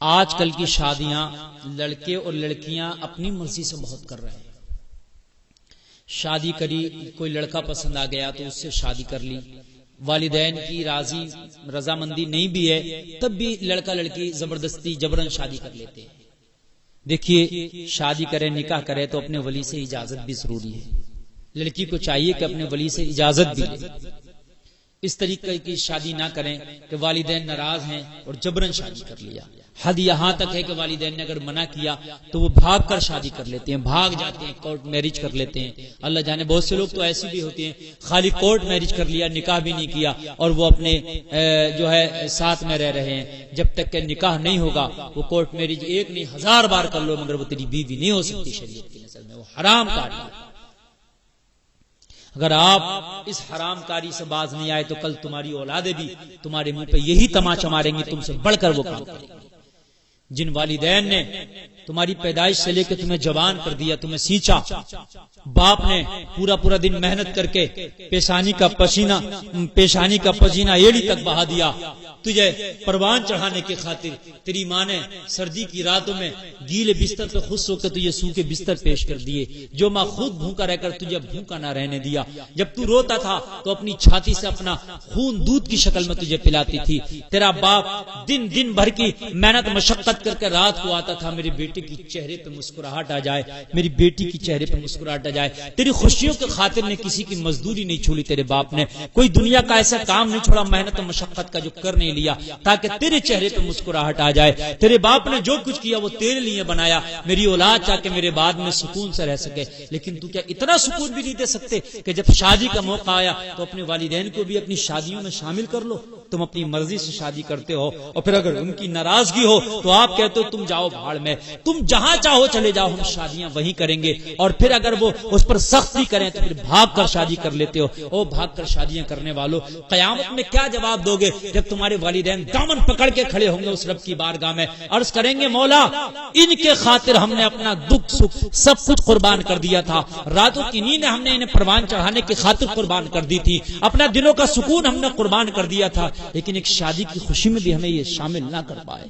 آج کل کی شادیاں لڑکے اور لڑکیاں اپنی مرضی سے بہت کر رہے ہیں. شادی کری، کوئی لڑکا پسند آ گیا تو اس سے شادی کر لی، والدین کی رضامندی نہیں بھی ہے تب بھی لڑکا لڑکی زبردستی جبرن شادی کر لیتے ہیں. دیکھیے، شادی کرے نکاح کرے تو اپنے ولی سے اجازت بھی ضروری ہے. لڑکی کو چاہیے کہ اپنے ولی سے اجازت بھی لے. اس طریقے کی شادی نہ کریں کہ والدین ناراض ہیں اور جبرن شادی کر لیا. حد یہاں تک ہے کہ والدین نے اگر منع کیا تو وہ بھاگ کر شادی کر لیتے ہیں، بھاگ جاتے ہیں، کورٹ میرج کر لیتے ہیں. اللہ جانے بہت سے لوگ تو ایسے بھی ہوتے ہیں خالی کورٹ میرج کر لیا، نکاح بھی نہیں کیا اور وہ اپنے جو ہے ساتھ میں رہ رہے ہیں. جب تک کہ نکاح نہیں ہوگا وہ کورٹ میرج 1 نہیں 1000 بار کر لو مگر وہ تیری بیوی نہیں ہو سکتی. شریعت کی نظر میں وہ حرام کاری ہے. اگر آپ اس حرام کاری سے باز نہیں آئے تو کل تمہاری اولادیں بھی تمہارے منہ پہ یہی تماچا ماریں گی، تم سے بڑھ کر وہ کام کریں گے. جن والدین نے تمہاری پیدائش سے لے کے تمہیں جوان کر دیا، تمہیں سینچا، باپ نے پورا دن محنت کر کے پیشانی کا پسینہ ایڑی تک بہا دیا تجھے پروان چڑھانے کی خاطر. تیری ماں نے سردی کی راتوں میں گیلے بستر پہ خود سو کے تجھے سوکھے بستر پیش کر دیے. جو ماں خود بھوکا رہ کر تجھے بھوکا نہ رہنے دیا. جب تو روتا تھا تو اپنی چھاتی سے اپنا خون دودھ کی شکل میں تجھے پلاتی تھی. تیرا باپ دن بھر کی محنت مشقت کر کے رات کو آتا تھا، میری بیٹی کی چہرے پہ مسکراہٹ آ جائے، میری بیٹی کی چہرے پہ مسکراہٹ آ جائے. تیری خوشیوں کی خاطر نے کسی کی مزدوری نہیں چھوڑی. تیرے باپ نے کوئی دنیا کا ایسا کام نہیں چھوڑا محنت و مشقت کا جو کر نہیں لیا تاکہ تیرے چہرے پہ مسکراہٹ آ جائے. تیرے باپ نے جو کچھ کیا وہ تیرے لیے بنایا، میری اولاد چاہ کے میرے بعد میں سکون سے رہ سکے. لیکن تو کیا اتنا سکون بھی نہیں دے سکتے کہ جب شادی کا موقع آیا تو اپنے والدین کو بھی اپنی شادیوں میں شامل کر لو؟ تم اپنی مرضی سے شادی کرتے ہو اور پھر اگر ان کی ناراضگی ہو تو آپ کہتے ہو تم جاؤ بھاڑ میں، تم جہاں چاہو چلے جاؤ، ہم شادیاں وہیں کریں گے. اور پھر اگر وہ اس پر سختی کریں تو پھر بھاگ کر شادی کر لیتے ہو. او بھاگ کر شادیاں کرنے والوں، قیامت میں کیا جواب دو گے جب تمہارے والدین دامن پکڑ کے کھڑے ہوں گے اس رب کی بارگاہ میں، عرض کریں گے مولا ان کے خاطر ہم نے اپنا دکھ سکھ سب کچھ قربان کر دیا تھا، راتوں کی نیند ہم نے انہیں پروان چڑھانے کی خاطر قربان کر دی تھی، اپنا دلوں کا سکون ہم نے قربان کر دیا تھا، لیکن ایک شادی کی خوشی میں بھی ہمیں یہ شامل نہ کر پائے.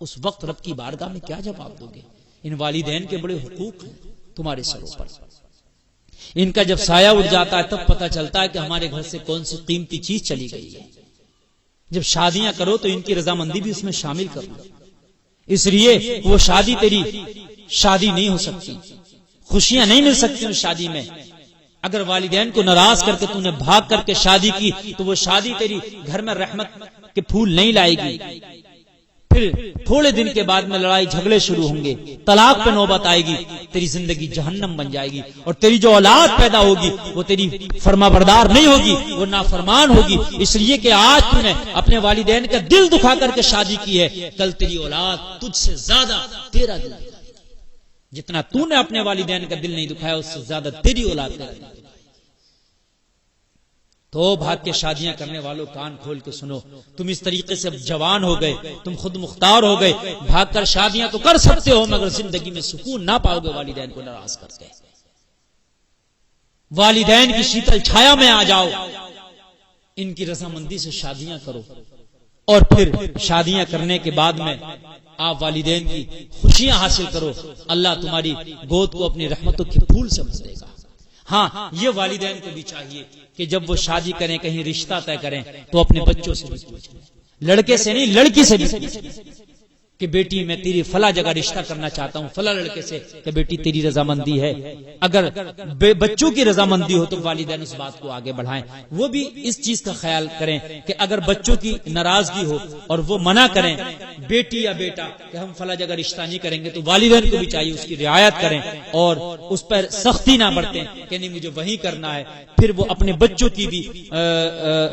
اس وقت رب کی بارگاہ میں کیا جواب دو گے؟ ان والدین کے بڑے حقوق ہیں تمہارے سروں پر. ان کا جب سایہ اڑ جاتا ہے تب پتہ چلتا ہے کہ ہمارے گھر سے کون سی قیمتی چیز چلی گئی ہے. جب شادیاں کرو تو ان کی رضامندی بھی اس میں شامل کرو. اس لیے وہ شادی تیری شادی نہیں ہو سکتی، خوشیاں نہیں مل سکتی اس شادی میں. اگر والدین کو ناراض کر کے تو نے بھاگ کر کے شادی کی تو وہ شادی تیری گھر میں رحمت کے پھول نہیں لائے گی. پھر تھوڑے دن کے بعد میں لڑائی جھگڑے شروع ہوں گے، طلاق پہ نوبت آئے گی، تیری زندگی جہنم بن جائے گی. اور تیری جو اولاد پیدا ہوگی وہ تیری فرما بردار نہیں ہوگی، وہ نافرمان ہوگی. اس لیے کہ آج تو نے اپنے والدین کا دل دکھا کر کے شادی کی ہے، کل تیری اولاد تجھ سے زیادہ تیرا دل دکھائے گی. جتنا تو نے اپنے والدین کا دل نہیں دکھایا اس سے زیادہ تیری اولاد کا دل. تو بھاگ کے شادیاں کرنے والوں کان کھول کے سنو، تم اس طریقے سے جوان ہو گئے، تم خود مختار ہو گئے، بھاگ کر شادیاں تو کر سکتے ہو مگر زندگی میں سکون نہ پاؤ گے والدین کو ناراض کر کے. والدین کی شیتل چھایا میں آ جاؤ، ان کی رضامندی سے شادیاں کرو اور پھر شادیاں کرنے کے بعد میں آپ والدین کی خوشیاں حاصل کرو. اللہ تمہاری گود کو اپنی رحمتوں کے پھول سے بھر دے گا. ہاں، یہ والدین کو بھی چاہیے کہ جب وہ شادی کریں، کہیں رشتہ طے کریں تو اپنے بچوں سے بھی پوچھیں، لڑکے سے نہیں لڑکی سے بھی پوچھیں کہ بیٹی میں تیری فلاں جگہ رشتہ کرنا چاہتا ہوں فلاں لڑکے سے، کہ بیٹی تیری رضامندی ہے. اگر بچوں کی رضامندی ہو تو والدین اس بات کو آگے بڑھائیں. وہ بھی اس چیز کا خیال کریں کہ اگر بچوں کی ناراضگی ہو اور وہ منع کریں بیٹی یا بیٹا کہ ہم فلاں جگہ رشتہ نہیں کریں گے تو والدین کو بھی چاہیے اس کی رعایت کریں اور اس پر سختی نہ برتیں کہ نہیں مجھے وہی کرنا ہے. پھر وہ اپنے بچوں کی بھی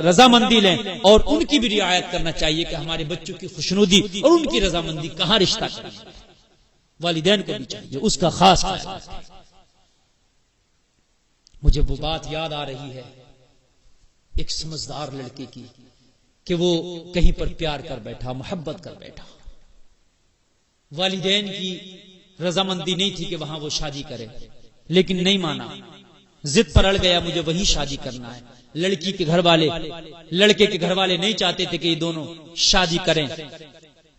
رضامندی لیں اور ان کی بھی رعایت کرنا چاہیے کہ ہمارے بچوں کی خوشنودی اور ان کی رضامندی کہاں رشتہ کریں. والدین کو بھی چاہیے اس کا خاص خیال رکھیں. مجھے وہ بات یاد آ رہی ہے ایک سمجھدار لڑکے کی کہ وہ کہیں پر پیار کر بیٹھا، محبت کر بیٹھا، والدین کی رضامندی نہیں تھی کہ وہاں وہ شادی کرے لیکن نہیں مانا، ضد پر اڑ گیا مجھے وہی شادی کرنا ہے. لڑکی کے گھر والے لڑکے کے گھر والے نہیں چاہتے تھے کہ یہ دونوں شادی کریں.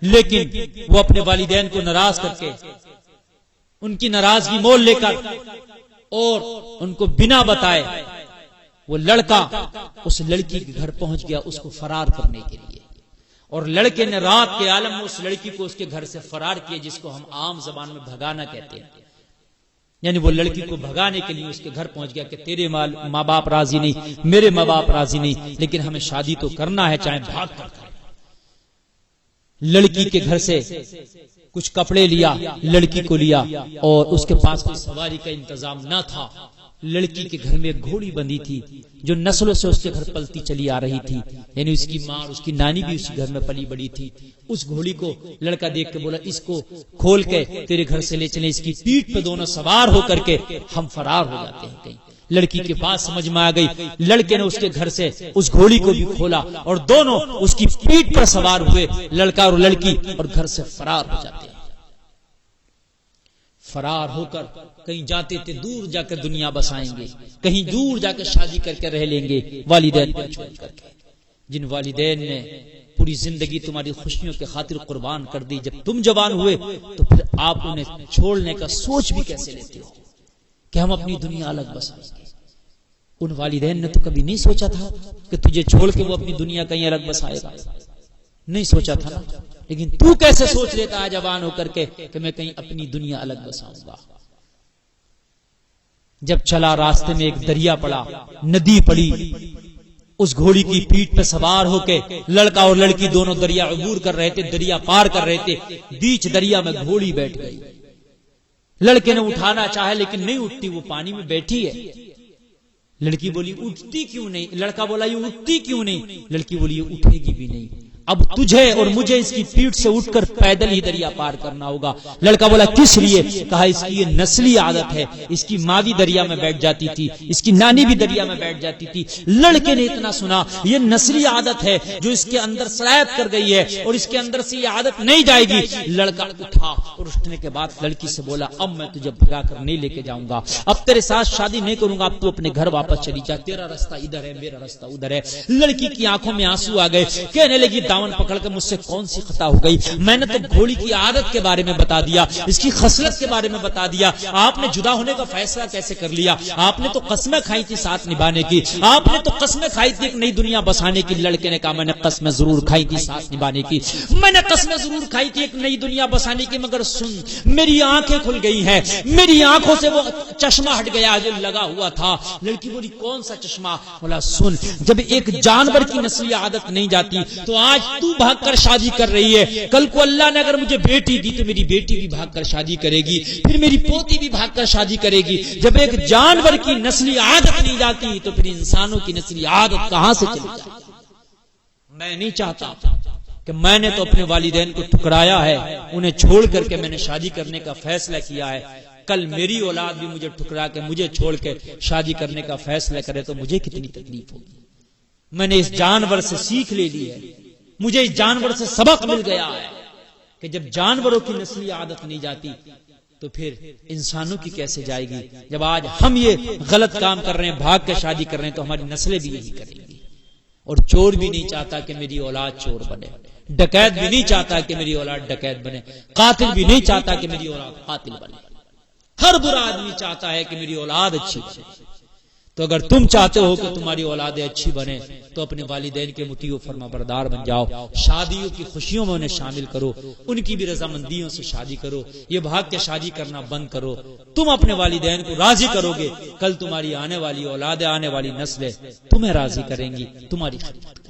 لیکن وہ اپنے والدین کو ناراض کر کے، ان کی ناراضگی مول لے کر اور ان کو بنا بتائے وہ لڑکا اس لڑکی کے گھر پہنچ گیا اس کو فرار کرنے کے لیے، اور لڑکے نے رات کے عالم میں اس لڑکی کو اس کے گھر سے فرار کیا، جس کو ہم عام زبان میں بھگانا کہتے ہیں۔ یعنی وہ لڑکی کو بھگانے کے لیے اس کے گھر پہنچ گیا کہ تیرے ماں باپ راضی نہیں، میرے ماں باپ راضی نہیں، لیکن ہمیں شادی تو کرنا ہے، چاہے بھاگ کر کریں۔ لڑکی کے گھر سے کچھ کپڑے لیا، لڑکی کو لیا، اور اس کے پاس کوئی سواری کا انتظام نہ تھا۔ لڑکی کے گھر میں ایک گھوڑی بندھی تھی جو نسلوں سے اس کے گھر پلتی چلی آ رہی تھی، یعنی اس کی ماں اور اس کی نانی بھی اسی گھر میں پلی بڑی تھی۔ اس گھوڑی کو لڑکا دیکھ کے بولا اس کو کھول کے تیرے گھر سے لے چلیں، اس کی پیٹھ پہ دونوں سوار ہو کر کے ہم فرار ہو جاتے ہیں کہیں۔ لڑکی کے پاس سمجھ میں آ گئی، لڑکے نے اس کے گھر سے اس گھوڑی کو بھی کھولا اور دونوں اس کی پیٹھ پر سوار ہوئے، لڑکا اور لڑکی، اور گھر سے فرار ہو جاتے ہیں۔ فرار ہو کر کہیں جاتے تھے، دور جا کر دنیا بسائیں گے، کہیں دور جا کر شادی کر کے رہ لیں گے والدین کو چھوڑ کر کے۔ جن والدین نے پوری زندگی تمہاری خوشیوں کے خاطر قربان کر دی، جب تم جوان ہوئے تو پھر آپ انہیں چھوڑنے کا سوچ بھی کیسے لیتے ہو کہ ہم اپنی دنیا الگ بسائیں گے؟ ان والدین نے تو کبھی نہیں سوچا تھا کہ تجھے چھوڑ کے وہ اپنی دنیا کہیں الگ بسائے گا، نہیں سوچا تھا نا، لیکن تو کیسے سوچ لیتا ہے جوان ہو کر کے کہ میں کہیں اپنی دنیا الگ بساؤں گا؟ جب چلا راستے میں ایک دریا پڑا، ندی پڑی، اس گھوڑی کی پیٹھ پہ سوار ہو کے لڑکا اور لڑکی دونوں دریا عبور کر رہے تھے، دریا پار کر رہے تھے، بیچ دریا میں گھوڑی بیٹھ گئی۔ لڑکے نے اٹھانا چاہے لیکن نہیں اٹھتی، وہ پانی میں بیٹھی ہے۔ لڑکی بولی اٹھتی کیوں نہیں؟ لڑکا بولا یہ اٹھتی کیوں نہیں؟ لڑکی بولی یہ اٹھے گی بھی نہیں، اب تجھے اور مجھے اس کی پیٹھ سے اٹھ کر پیدل ہی دریا پار کرنا ہوگا۔ لڑکا بولا کس لیے؟ کہا اس کی یہ نسلی عادت ہے، اس کی ماں بھی دریا میں بیٹھ جاتی تھی، اس کی نانی بھی دریا میں بیٹھ جاتی تھی۔ لڑکے نے اتنا سنا، یہ نسلی عادت ہے جو اس کے اندر سرایت کر گئی ہے اور اس کے اندر سے یہ عادت نہیں جائے گی۔ لڑکا اٹھا اور اٹھنے کے بعد لڑکی سے بولا اب میں تجھے بھگا کر نہیں لے کے جاؤں گا، اب تیرے ساتھ شادی نہیں کروں گا، اب تو اپنے گھر واپس چلی جا، تیرا راستہ ادھر ہے، میرا راستہ ادھر ہے۔ لڑکی کی آنکھوں میں آنسو آ گئے، کہنے لگی دامن پکڑ کے مجھ سے کون سی خطا ہو گئی؟ میں نے تو گھوڑی کی عادت کے بارے میں بتا دیا، اس کی خصلت کے بارے میں بتا دیا، آپ نے جدا ہونے کا فیصلہ کیسے کر لیا؟ آپ نے تو قسمیں کھائی تھی ساتھ نبھانے کی، آپ نے تو قسمیں کھائی تھی ایک نئی دنیا بسانے کی۔ لڑکے نے کہا میں نے قسمیں ضرور کھائی تھی ساتھ نبھانے کی، میں نے قسمیں ضرور کھائی تھی ایک نئی دنیا بسانے کی، مگر سن میری آنکھیں کھل گئی ہیں، میری آنکھوں سے وہ چشمہ ہٹ گیا جو لگا ہوا تھا۔ لڑکی بولی کون سا چشمہ؟ بولا سن، جب ایک جانور کی نسلی عادت نہیں جاتی تو آج تو بھاگ کر شادی کر رہی ہے، کل کو اللہ نے اگر مجھے بیٹی دی تو میری بیٹی بھی بھاگ کر شادی کرے گی، پھر میری پوتی بھی بھاگ کر شادی کرے گی۔ جب ایک جانور کی نسلی عادت نہیں جاتی تو پھر انسانوں کی نسلی عادت کہاں سے چلی جائے؟ میں نہیں چاہتا کہ میں نے تو اپنے والدین کو ٹکرایا ہے، انہیں چھوڑ کر کے میں نے شادی کرنے کا فیصلہ کیا ہے، کل میری اولاد بھی مجھے ٹکرا کے مجھے چھوڑ کے شادی کرنے کا فیصلہ کرے تو مجھے کتنی تکلیف ہوگی۔ میں نے اس جانور سے سیکھ لے لی ہے، مجھے اس جانور سے سبق مل گیا ہے کہ جب جانوروں کی نسلی عادت نہیں جاتی تو پھر انسانوں کی کیسے جائے گی؟ جب آج ہم یہ غلط کام کر رہے ہیں، بھاگ کے شادی کر رہے ہیں، تو ہماری نسلیں بھی یہی کریں گی۔ اور چور بھی نہیں چاہتا کہ میری اولاد چور بنے، ڈکیت بھی نہیں چاہتا کہ میری اولاد ڈکیت بنے، قاتل بھی نہیں چاہتا کہ میری اولاد قاتل بنے۔ ہر برا آدمی چاہتا ہے کہ میری اولاد اچھی بنے۔ تو اگر تم چاہتے ہو کہ تمہاری اولادیں اچھی بنے تو اپنے والدین کے مطیع و فرما بردار بن جاؤ، شادیوں کی خوشیوں میں انہیں شامل کرو، ان کی بھی رضامندیوں سے شادی کرو، یہ بھاگ کے شادی کرنا بند کرو۔ تم اپنے والدین کو راضی کرو گے، کل تمہاری آنے والی اولادیں، آنے والی نسلیں تمہیں راضی کریں گی، تمہاری خدمت